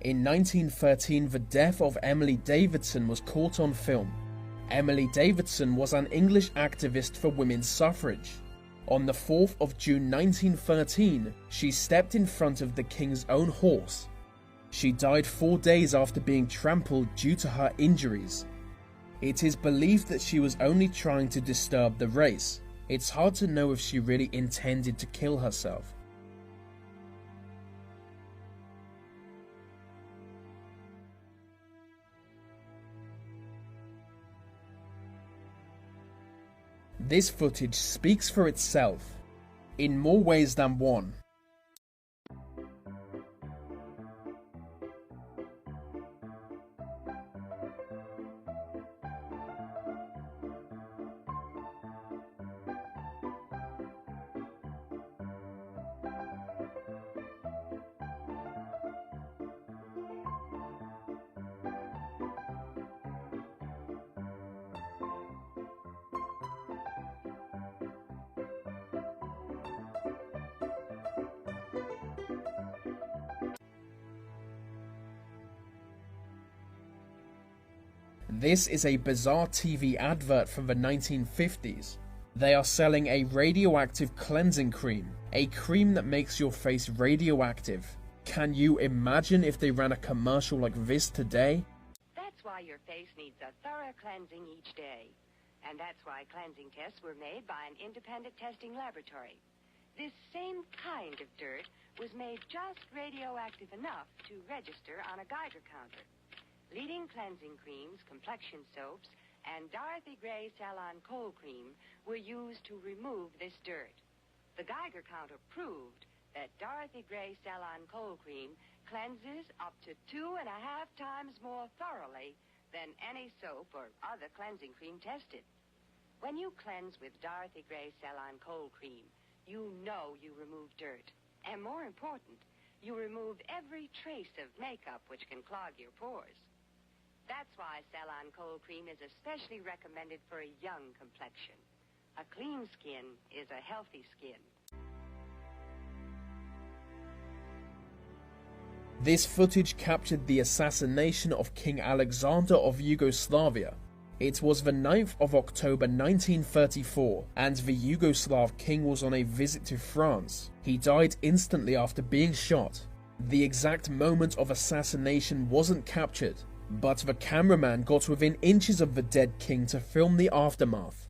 In 1913, the death of Emily Davidson was caught on film. Emily Davidson was an English activist for women's suffrage. On the 4th of June 1913, she stepped in front of the king's own horse. She died 4 days after being trampled due to her injuries. It is believed that she was only trying to disturb the race. It's hard to know if she really intended to kill herself. This footage speaks for itself, in more ways than one. This is a bizarre TV advert from the 1950s. They are selling a radioactive cleansing cream, a cream that makes your face radioactive. Can you imagine if they ran a commercial like this today? That's why your face needs a thorough cleansing each day. And that's why cleansing tests were made by an independent testing laboratory. This same kind of dirt was made just radioactive enough to register on a Geiger counter. Leading cleansing creams, complexion soaps, and Dorothy Gray Salon Cold Cream were used to remove this dirt. The Geiger counter proved that Dorothy Gray Salon Cold Cream cleanses up to 2.5 times more thoroughly than any soap or other cleansing cream tested. When you cleanse with Dorothy Gray Salon Cold Cream, you know you remove dirt. And more important, you remove every trace of makeup which can clog your pores. That's why Salon Cold Cream is especially recommended for a young complexion. A clean skin is a healthy skin. This footage captured the assassination of King Alexander of Yugoslavia. It was the 9th of October 1934, and the Yugoslav king was on a visit to France. He died instantly after being shot. The exact moment of assassination wasn't captured, but the cameraman got within inches of the dead king to film the aftermath.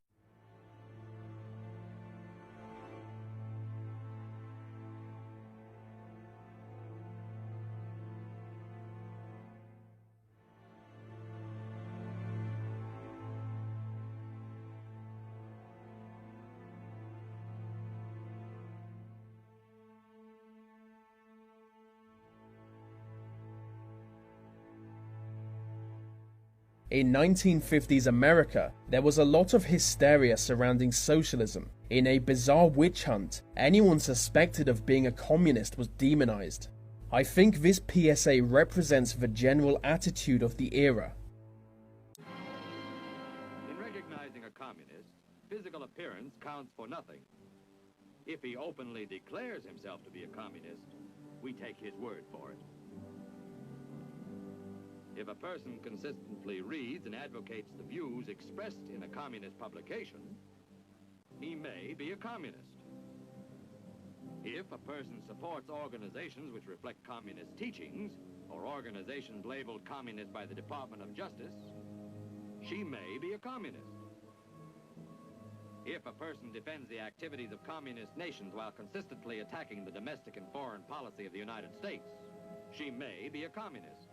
In 1950s America, there was a lot of hysteria surrounding socialism. In a bizarre witch hunt, anyone suspected of being a communist was demonized. I think this PSA represents the general attitude of the era. In recognizing a communist, physical appearance counts for nothing. If he openly declares himself to be a communist, we take his word for it. If a person consistently reads and advocates the views expressed in a communist publication, he may be a communist. If a person supports organizations which reflect communist teachings, or organizations labeled communist by the Department of Justice, she may be a communist. If a person defends the activities of communist nations while consistently attacking the domestic and foreign policy of the United States, she may be a communist.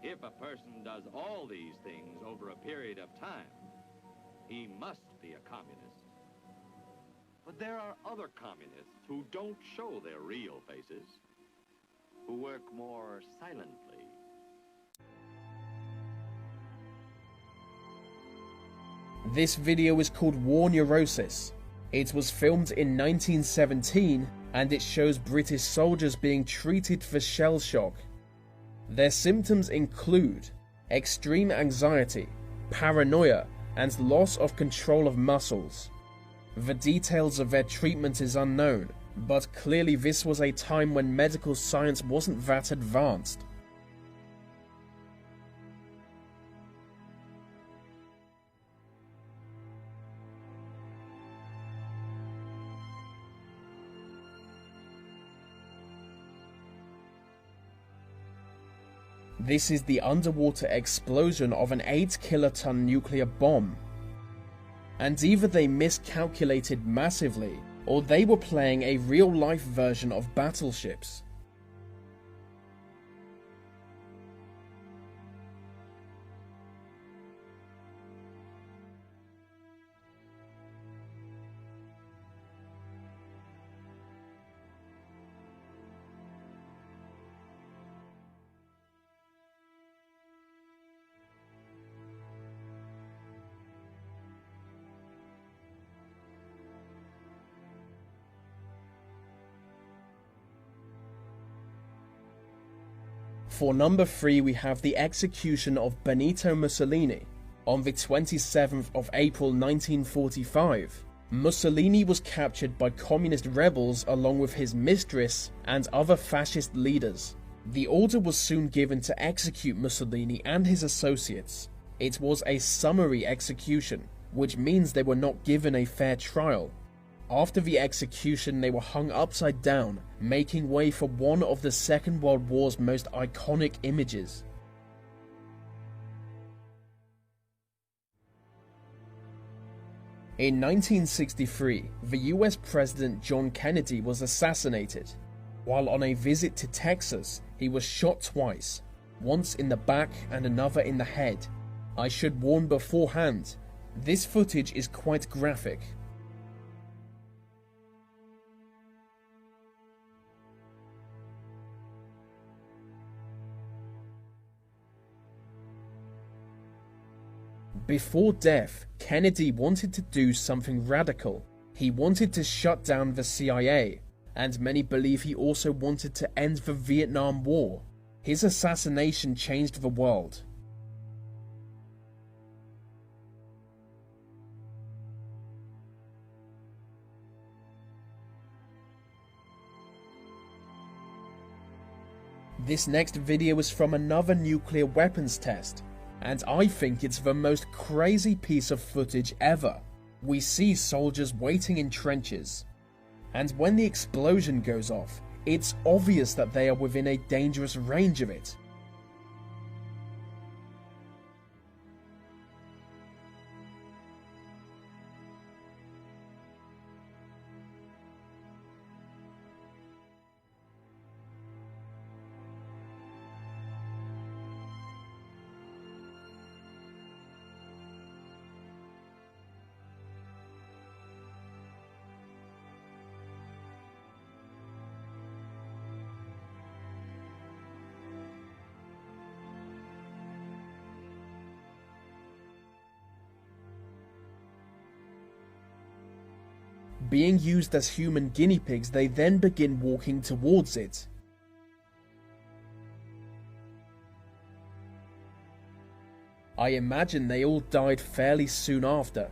If a person does all these things over a period of time, he must be a communist. But there are other communists who don't show their real faces, who work more silently. This video is called War Neurosis. It was filmed in 1917 and it shows British soldiers being treated for shell shock. Their symptoms include extreme anxiety, paranoia, and loss of control of muscles. The details of their treatment is unknown, But clearly this was a time when medical science wasn't that advanced. This is the underwater explosion of an 8-kiloton nuclear bomb. And either they miscalculated massively, or they were playing a real-life version of battleships. For number 3, we have the execution of Benito Mussolini. On the 27th of April 1945, Mussolini was captured by communist rebels along with his mistress and other fascist leaders. The order was soon given to execute Mussolini and his associates. It was a summary execution, which means they were not given a fair trial. After the execution, they were hung upside down, making way for one of the Second World War's most iconic images. In 1963, the US President John Kennedy was assassinated. While on a visit to Texas, he was shot twice, once in the back and another in the head. I should warn beforehand, this footage is quite graphic. Before death, Kennedy wanted to do something radical. He wanted to shut down the CIA, and many believe he also wanted to end the Vietnam War. His assassination changed the world. This next video is from another nuclear weapons test, and I think it's the most crazy piece of footage ever. We see soldiers waiting in trenches, and when the explosion goes off, it's obvious that they are within a dangerous range of it. Being used as human guinea pigs, they then begin walking towards it. I imagine they all died fairly soon after.